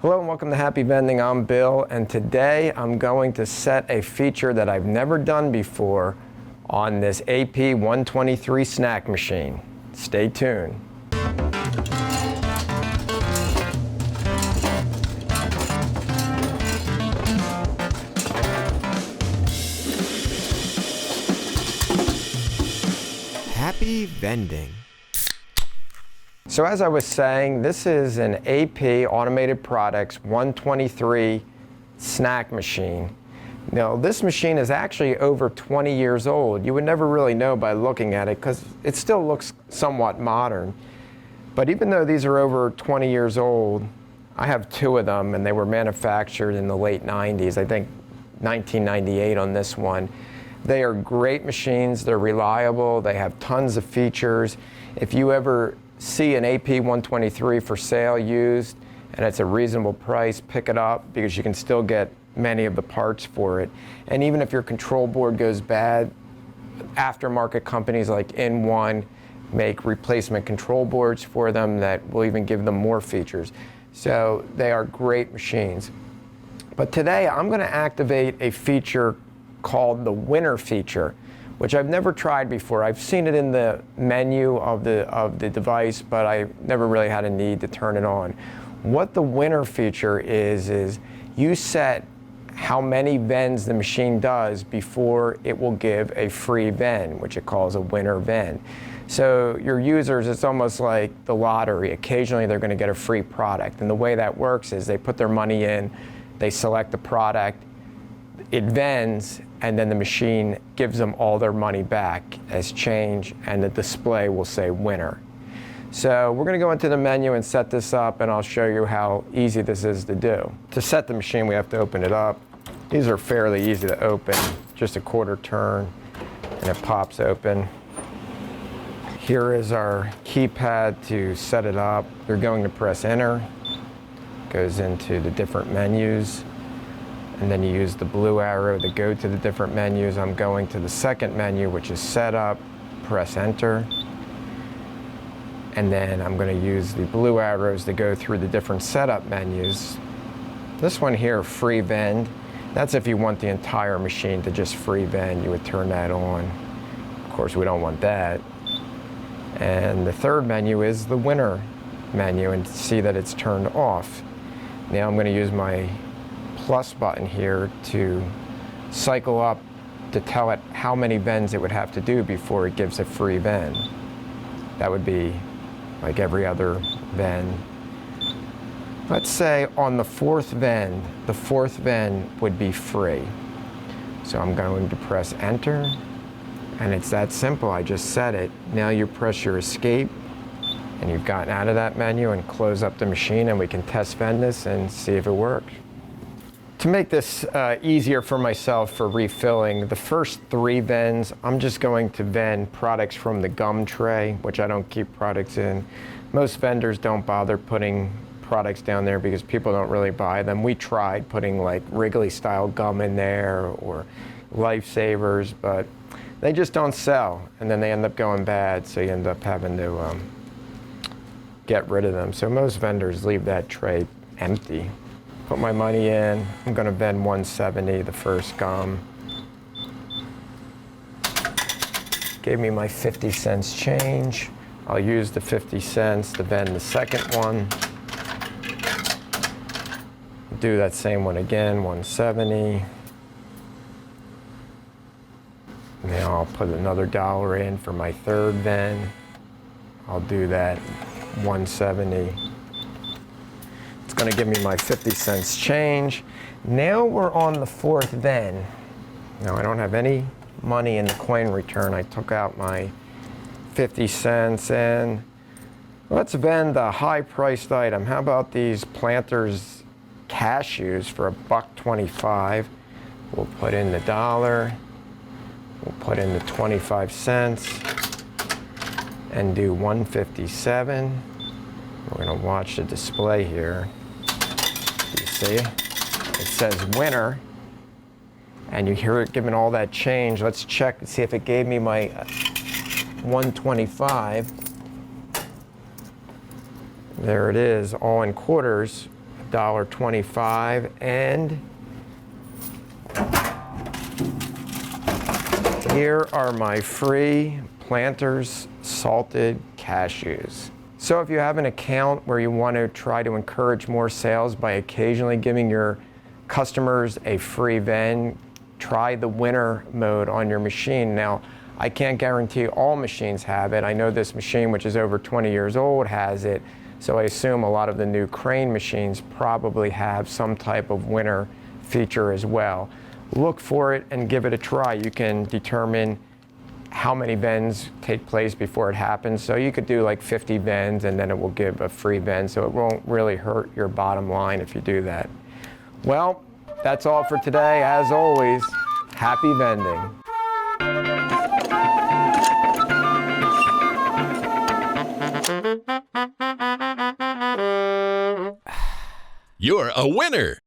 Hello and welcome to Happy Vending. I'm Bill, and today I'm going to set a feature that I've never done before on this AP 123 snack machine. Stay tuned. Happy Vending. So as I was saying, this is an AP Automated Products 123 snack machine. Now this machine is actually over 20 years old. You would never really know by looking at it because it still looks somewhat modern. But even though these are over 20 years old, I have two of them and they were manufactured in the late 90s, I think 1998 on this one. They are great machines, they're reliable, they have tons of features. If you ever see an AP 123 for sale used and it's a reasonable price, pick it up because you can still get many of the parts for it. And even if your control board goes bad, aftermarket companies like N1 make replacement control boards for them that will even give them more features. So they are great machines. But today I'm going to activate a feature called the winner feature, which I've never tried before. I've seen it in the menu of the device, but I never really had a need to turn it on. What the winner feature is you set how many vends the machine does before it will give a free vend, which it calls a winner vend. So your users, it's almost like the lottery. Occasionally they're going to get a free product. And the way that works is they put their money in, they select the product, it vends, and then the machine gives them all their money back as change, and the display will say winner. So we're going to go into the menu and set this up, and I'll show you how easy this is to do. To set the machine, we have to open it up. These are fairly easy to open, just a quarter turn, and it pops open. Here is our keypad to set it up. You're going to press enter, goes into the different menus. And then you use the blue arrow to go to the different menus. I'm going to the second menu, which is setup, press enter. And then I'm going to use the blue arrows to go through the different setup menus. This one here, free vend, that's if you want the entire machine to just free vend, you would turn that on. Of course, we don't want that. And the third menu is the winner menu, and see that it's turned off. Now I'm going to use my plus button here to cycle up to tell it how many vends it would have to do before it gives a free vend. That would be like every other vend. Let's say on the fourth vend would be free. So I'm going to press enter, and it's that simple. I just set it. Now you press your escape, and you've gotten out of that menu and close up the machine, and we can test vend this and see if it works. To make this easier for myself for refilling, the first three vends, I'm just going to vend products from the gum tray, which I don't keep products in. Most vendors don't bother putting products down there because people don't really buy them. We tried putting like Wrigley style gum in there or Lifesavers, but they just don't sell, and then they end up going bad, so you end up having to get rid of them. So most vendors leave that tray empty. Put my money in. I'm going to vend 170, the first gum. Gave me my 50 cents change. I'll use the 50 cents to vend the second one. Do that same one again, 170. Now I'll put another dollar in for my third vend. I'll do that, 170. It's going to give me my 50 cents change. Now we're on the fourth vend. Now I don't have any money in the coin return. I took out my 50 cents and let's vend a high-priced item. How about these Planters cashews for $1.25? We'll put in the dollar. We'll put in the 25 cents and do 157. We're going to watch the display here. You see, it says winner, and you hear it giving all that change. Let's check and see if it gave me my 125. There it is, all in quarters. $1.25, and here are my free Planters salted cashews. So if you have an account where you want to try to encourage more sales by occasionally giving your customers a free vend, try the winner mode on your machine. Now, I can't guarantee all machines have it. I know this machine, which is over 20 years old, has it. So I assume a lot of the new crane machines probably have some type of winner feature as well. Look for it and give it a try. You can determine how many vends take place before it happens. So you could do like 50 vends and then it will give a free vend. So it won't really hurt your bottom line if you do that. Well, that's all for today. As always, happy vending. You're a winner!